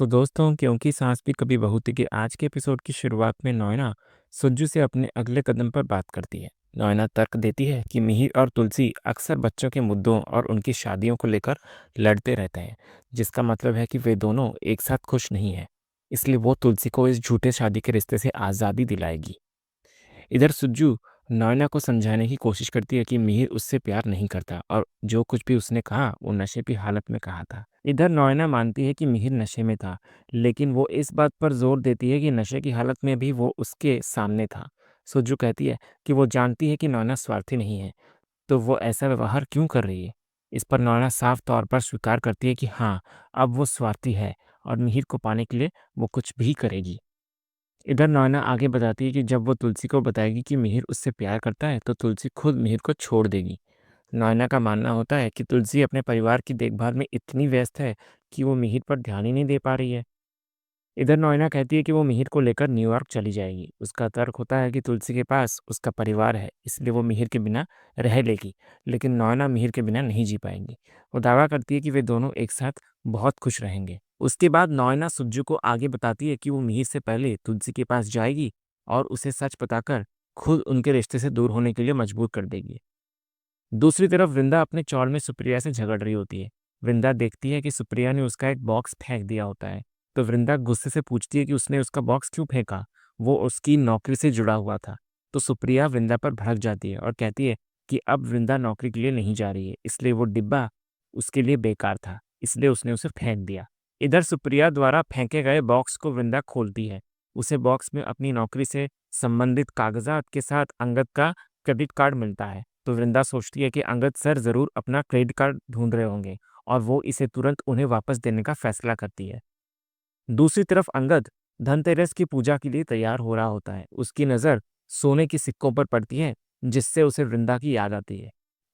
तो दोस्तों, क्योंकि सास भी कभी बहू थी कि आज के एपिसोड की शुरुआत में नोएना सुज्जू से अपने अगले कदम पर बात करती है। नोएना तर्क देती है कि मिहिर और तुलसी अक्सर बच्चों के मुद्दों और उनकी शादियों को लेकर लड़ते रहते हैं, जिसका मतलब है कि वे दोनों एक साथ खुश नहीं हैं। इसलिए वो तुलसी को इस झूठे शादी के रिश्ते से आज़ादी दिलाएगी। इधर सुज्जू नयना को समझाने की कोशिश करती है कि मिहिर उससे प्यार नहीं करता और जो कुछ भी उसने कहा वो नशे की हालत में कहा था। इधर नयना मानती है कि मिहिर नशे में था, लेकिन वो इस बात पर जोर देती है कि नशे की हालत में भी वो उसके सामने था। सुज्जू कहती है कि वो जानती है कि नयना स्वार्थी नहीं है, तो वो ऐसा व्यवहार क्यों कर रही है। इस पर नयना साफ तौर पर स्वीकार करती है कि हाँ, अब वो स्वार्थी है और मिहिर को पाने के लिए वो कुछ भी करेगी। इधर नैना आगे बताती है कि जब वो तुलसी को बताएगी कि मिहिर उससे प्यार करता है तो तुलसी खुद मिहिर को छोड़ देगी। नैना का मानना होता है कि तुलसी अपने परिवार की देखभाल में इतनी व्यस्त है कि वो मिहिर पर ध्यान ही नहीं दे पा रही है। इधर नैना कहती है कि वो मिहिर को लेकर न्यूयॉर्क चली जाएगी। उसका तर्क होता है कि तुलसी के पास उसका परिवार है, इसलिए वो मिहिर के बिना रह लेगी, लेकिन नैना मिहिर के बिना नहीं जी पाएंगी। वो दावा करती है कि वे दोनों एक साथ बहुत खुश रहेंगे। उसके बाद नॉयना सुज्जू को आगे बताती है कि वो मिहिर से पहले तुलसी के पास जाएगी और उसे सच बताकर खुद उनके रिश्ते से दूर होने के लिए मजबूर कर देगी। दूसरी तरफ वृंदा अपने चौड़ में सुप्रिया से झगड़ रही होती है। वृंदा देखती है कि सुप्रिया ने उसका एक बॉक्स फेंक दिया होता है, तो वृंदा गुस्से से पूछती है कि उसने उसका बॉक्स क्यों फेंका, वो उसकी नौकरी से जुड़ा हुआ था। तो सुप्रिया वृंदा पर भड़क जाती है और कहती है कि अब वृंदा नौकरी के लिए नहीं जा रही है, इसलिए वो डिब्बा उसके लिए बेकार था, इसलिए उसने उसे फेंक दिया। इधर सुप्रिया द्वारा फेंके गए बॉक्स को वृंदा खोलती है। उसे बॉक्स में अपनी नौकरी से संबंधित कागजात के साथ अंगद का क्रेडिट कार्ड मिलता है। तो वृंदा सोचती है कि अंगद सर जरूर अपना क्रेडिट कार्ड ढूंढ रहे होंगे और वो इसे तुरंत उन्हें वापस देने का फैसला करती है। दूसरी तरफ अंगद धनतेरस की पूजा के लिए तैयार हो रहा होता है। उसकी नज़र सोने के सिक्कों पर पड़ती है, जिससे उसे वृंदा की याद आती है।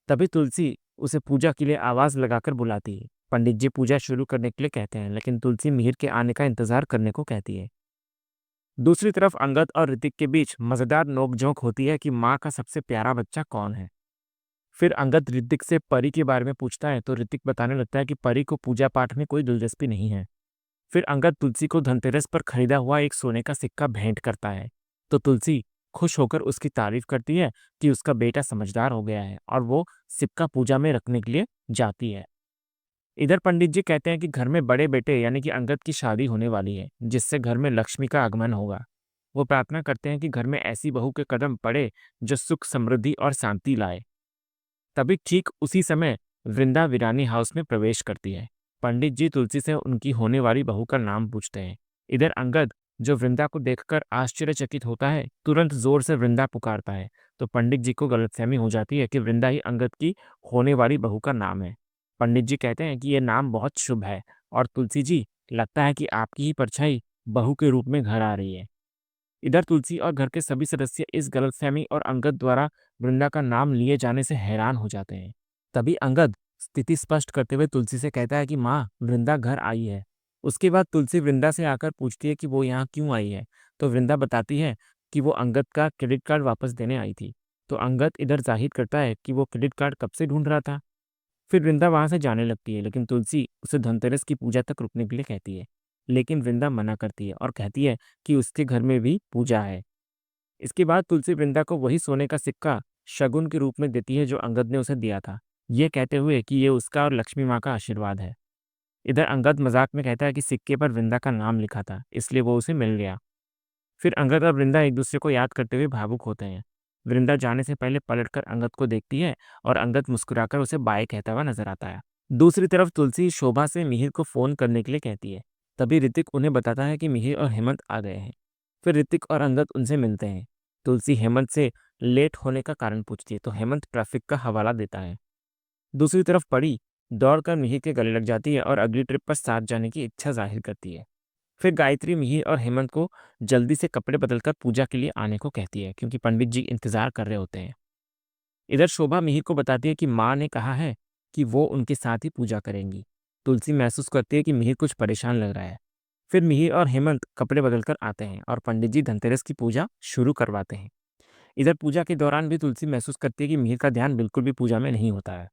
तभी तुलसी उसे पूजा के लिए आवाज लगाकर बुलाती है। पंडित जी पूजा शुरू करने के लिए कहते हैं, लेकिन तुलसी मिहिर के आने का इंतजार करने को कहती है। दूसरी तरफ अंगद और ऋतिक के बीच मजेदार नोकझोंक होती है कि माँ का सबसे प्यारा बच्चा कौन है। फिर अंगद ऋतिक से परी के बारे में पूछता है, तो ऋतिक बताने लगता है कि परी को पूजा पाठ में कोई दिलचस्पी नहीं है। फिर अंगद तुलसी को धनतेरस पर खरीदा हुआ एक सोने का सिक्का भेंट करता है, तो तुलसी खुश होकर उसकी तारीफ करती है कि उसका बेटा समझदार हो गया है और वो सिक्का पूजा में रखने के लिए जाती है। इधर पंडित जी कहते हैं कि घर में बड़े बेटे यानी कि अंगद की शादी होने वाली है, जिससे घर में लक्ष्मी का आगमन होगा। वो प्रार्थना करते हैं कि घर में ऐसी बहू के कदम पड़े जो सुख समृद्धि और शांति लाए। तभी ठीक उसी समय वृंदा वीरानी हाउस में प्रवेश करती है। पंडित जी तुलसी से उनकी होने वाली बहू का नाम पूछते हैं। इधर अंगद, जो वृंदा को देखकर आश्चर्यचकित होता है, तुरंत जोर से वृंदा पुकारता है। तो पंडित जी को गलतफहमी हो जाती है कि वृंदा ही अंगद की होने वाली बहू का नाम है। पंडित जी कहते हैं कि यह नाम बहुत शुभ है और तुलसी जी, लगता है कि आपकी ही परछाई बहू के रूप में घर आ रही है। इधर तुलसी और घर के सभी सदस्य इस गलतफहमी और अंगद द्वारा वृंदा का नाम लिए जाने से हैरान हो जाते हैं। तभी अंगद स्थिति स्पष्ट करते हुए तुलसी से कहता है कि माँ, वृंदा घर आई है। उसके बाद तुलसी वृंदा से आकर पूछती है कि वो यहाँ क्यों आई है। तो वृंदा बताती है कि वो अंगद का क्रेडिट कार्ड वापस देने आई थी। तो अंगद इधर जाहिर करता है कि वो क्रेडिट कार्ड कब से ढूंढ रहा था। फिर वृंदा वहां से जाने लगती है, लेकिन तुलसी उसे धनतेरस की पूजा तक रुकने के लिए कहती है। लेकिन वृंदा मना करती है और कहती है कि उसके घर में भी पूजा है। इसके बाद तुलसी वृंदा को वही सोने का सिक्का शगुन के रूप में देती है जो अंगद ने उसे दिया था, ये कहते हुए कि ये उसका और लक्ष्मी माँ का आशीर्वाद है। इधर अंगद मजाक में कहता है कि सिक्के पर वृंदा का नाम लिखा था, इसलिए वो उसे मिल गया। फिर अंगद और वृंदा एक दूसरे को याद करते हुए भावुक होते हैं। वृंदा जाने से पहले पलटकर अंगद को देखती है और अंगद मुस्कुराकर उसे बाय कहता हुआ नजर आता है। दूसरी तरफ तुलसी शोभा से मिहिर को फोन करने के लिए कहती है। तभी ऋतिक उन्हें बताता है कि मिहिर और हेमंत आ गए हैं। फिर ऋतिक और अंगद उनसे मिलते हैं। तुलसी हेमंत से लेट होने का कारण पूछती है, तो हेमंत ट्रैफिक का हवाला देता है। दूसरी तरफ परी दौड़कर मिहिर के गले लग जाती है और अगली ट्रिप पर साथ जाने की इच्छा जाहिर करती है। फिर गायत्री मिहिर और हेमंत को जल्दी से कपड़े बदलकर पूजा के लिए आने को कहती है, क्योंकि पंडित जी इंतजार कर रहे होते हैं। इधर शोभा मिहिर को बताती है कि माँ ने कहा है कि वो उनके साथ ही पूजा करेंगी। तुलसी महसूस करती है कि मिहिर कुछ परेशान लग रहा है। फिर मिहिर और हेमंत कपड़े बदलकर आते हैं और पंडित जी धनतेरस की पूजा शुरू करवाते हैं। इधर पूजा के दौरान भी तुलसी महसूस करती है कि मिहिर का ध्यान बिल्कुल भी पूजा में नहीं होता है।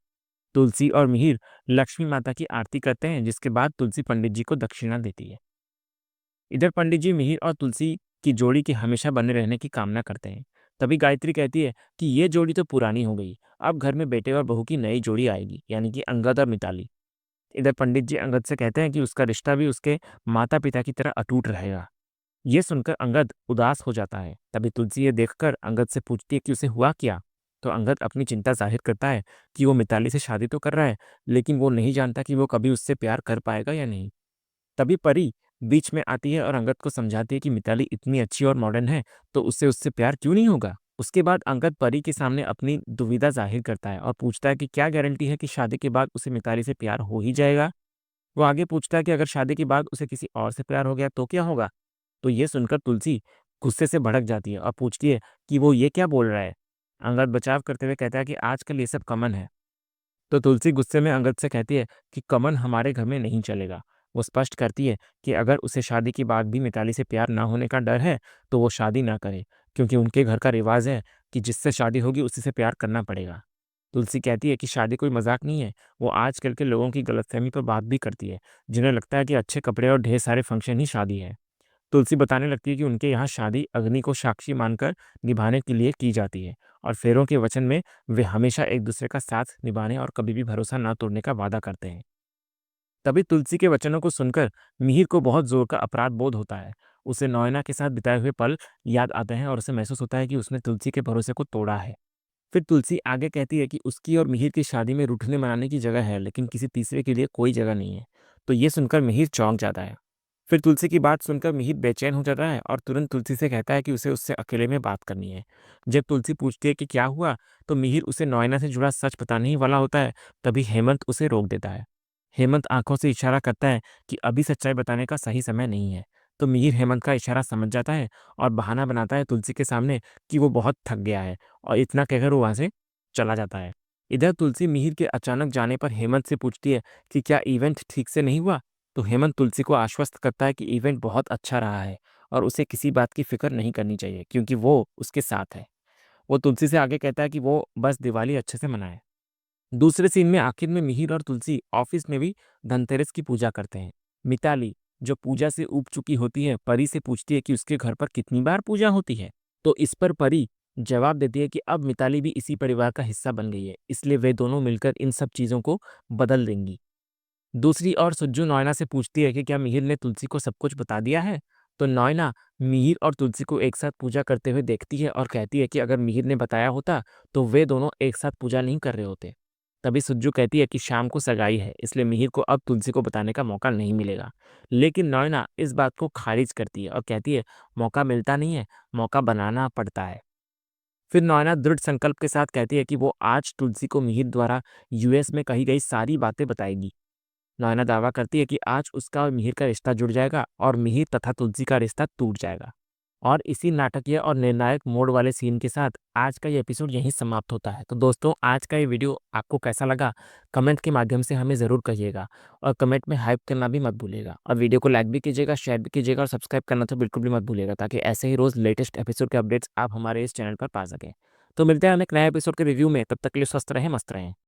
तुलसी और मिहिर लक्ष्मी माता की आरती करते हैं, जिसके बाद तुलसी पंडित जी को दक्षिणा देती है। इधर पंडित जी मिहिर और तुलसी की जोड़ी के हमेशा बने रहने की कामना करते हैं। तभी गायत्री कहती है कि ये जोड़ी तो पुरानी हो गई, अब घर में बेटे और बहू की नई जोड़ी आएगी, यानी कि अंगद और मिताली। इधर पंडित जी अंगद से कहते हैं कि उसका रिश्ता भी उसके माता पिता की तरह अटूट रहेगा। ये सुनकर अंगद उदास हो जाता है। तभी तुलसी ये देखकर अंगद से पूछती है कि उसे हुआ क्या। तो अंगद अपनी चिंता जाहिर करता है कि वो मिताली से शादी तो कर रहा है, लेकिन वो नहीं जानता कि वो कभी उससे प्यार कर पाएगा या नहीं। तभी परी बीच में आती है और अंगद को समझाती है कि मिताली इतनी अच्छी और मॉडर्न है, तो उससे उससे प्यार क्यों नहीं होगा। उसके बाद अंगद परी के सामने अपनी दुविधा जाहिर करता है और पूछता है कि क्या गारंटी है कि शादी के बाद उसे मिताली से प्यार हो ही जाएगा। वो आगे पूछता है कि अगर शादी के बाद उसे किसी और से प्यार हो गया तो क्या होगा। तो ये सुनकर तुलसी गुस्से से भड़क जाती है और पूछती है कि वो ये क्या बोल रहा है। अंगद बचाव करते हुए कहता है कि आजकल ये सब कॉमन है। तो तुलसी गुस्से में अंगद से कहती है कि कॉमन हमारे घर में नहीं चलेगा। वो स्पष्ट करती है कि अगर उसे शादी के बाद भी मिताली से प्यार ना होने का डर है तो वो शादी ना करे, क्योंकि उनके घर का रिवाज है कि जिससे शादी होगी उसी से प्यार करना पड़ेगा। तुलसी कहती है कि शादी कोई मजाक नहीं है। वो आजकल के लोगों की गलतफहमी पर बात भी करती है, जिन्हें लगता है कि अच्छे कपड़े और ढेर सारे फंक्शन ही शादी है। तुलसी बताने लगती है कि उनके यहाँ शादी अग्नि को साक्षी मानकर निभाने के लिए की जाती है, और फेरों के वचन में वे हमेशा एक दूसरे का साथ निभाने और कभी भी भरोसा ना तोड़ने का वादा करते हैं। तभी तुलसी के वचनों को सुनकर मिहिर को बहुत जोर का अपराध बोध होता है। उसे नयना के साथ बिताए हुए पल याद आते हैं और उसे महसूस होता है कि उसने तुलसी के भरोसे को तोड़ा है। फिर तुलसी आगे कहती है कि उसकी और मिहिर की शादी में रूठने मनाने की जगह है, लेकिन किसी तीसरे के लिए कोई जगह नहीं है। तो ये सुनकर मिहिर चौंक जाता है। फिर तुलसी की बात सुनकर मिहिर बेचैन हो जाता है और तुरंत तुलसी से कहता है कि उसे उससे अकेले में बात करनी है। जब तुलसी पूछती है कि क्या हुआ, तो मिहिर उसे नॉयना से जुड़ा सच बताने ही वाला होता है। तभी हेमंत उसे रोक देता है। हेमंत आंखों से इशारा करता है कि अभी सच्चाई बताने का सही समय नहीं है। तो मिहिर हेमंत का इशारा समझ जाता है और बहाना बनाता है तुलसी के सामने कि वो बहुत थक गया है, और इतना कहकर वो वहां से चला जाता है। इधर तुलसी मिहिर के अचानक जाने पर हेमंत से पूछती है कि क्या इवेंट ठीक से नहीं हुआ। तो हेमंत तुलसी को आश्वस्त करता है कि इवेंट बहुत अच्छा रहा है और उसे किसी बात की फिक्र नहीं करनी चाहिए, क्योंकि वो उसके साथ है। वो तुलसी से आगे कहता है कि वो बस दिवाली अच्छे से मनाए। दूसरे सीन में आखिर में मिहिर और तुलसी ऑफिस में भी धनतेरस की पूजा करते हैं। मिताली, जो पूजा से ऊब चुकी होती है, परी से पूछती है कि उसके घर पर कितनी बार पूजा होती है। तो इस पर परी जवाब देती है कि अब मिताली भी इसी परिवार का हिस्सा बन गई है, इसलिए वे दोनों मिलकर इन सब चीजों को बदल देंगी। दूसरी ओर सुज्जू नॉयना से पूछती है कि क्या मिहिर ने तुलसी को सब कुछ बता दिया है। तो नॉयना मिहिर और तुलसी को एक साथ पूजा करते हुए देखती है और कहती है कि अगर मिहिर ने बताया होता तो वे दोनों एक साथ पूजा नहीं कर रहे होते। तभी सुज्जू कहती है कि शाम को सगाई है, इसलिए मिहिर को अब तुलसी को बताने का मौका नहीं मिलेगा। लेकिन नॉयना इस बात को खारिज करती है और कहती है मौका मिलता नहीं है, मौका बनाना पड़ता है। फिर नॉयना दृढ़ संकल्प के साथ कहती है कि वो आज तुलसी को मिहिर द्वारा यूएस में कही गई सारी बातें बताएगी। नयना दावा करती है कि आज उसका और मिहिर का रिश्ता जुड़ जाएगा और मिहिर तथा तुलसी का रिश्ता टूट जाएगा। और इसी नाटकीय और निर्णायक मोड़ वाले सीन के साथ आज का ये एपिसोड यहीं समाप्त होता है। तो दोस्तों, आज का ये वीडियो आपको कैसा लगा, कमेंट के माध्यम से हमें ज़रूर कहिएगा, और कमेंट में हाइप करना भी मत भूलिएगा, और वीडियो को लाइक भी कीजिएगा, शेयर भी कीजिएगा, और सब्सक्राइब करना तो बिल्कुल भी मत भूलिएगा, ताकि ऐसे ही रोज़ लेटेस्ट एपिसोड के अपडेट्स आप हमारे इस चैनल पर पा सकें। तो मिलते हैं हम एक नए एपिसोड के रिव्यू में। तब तक के लिए स्वस्थ रहें, मस्त रहें।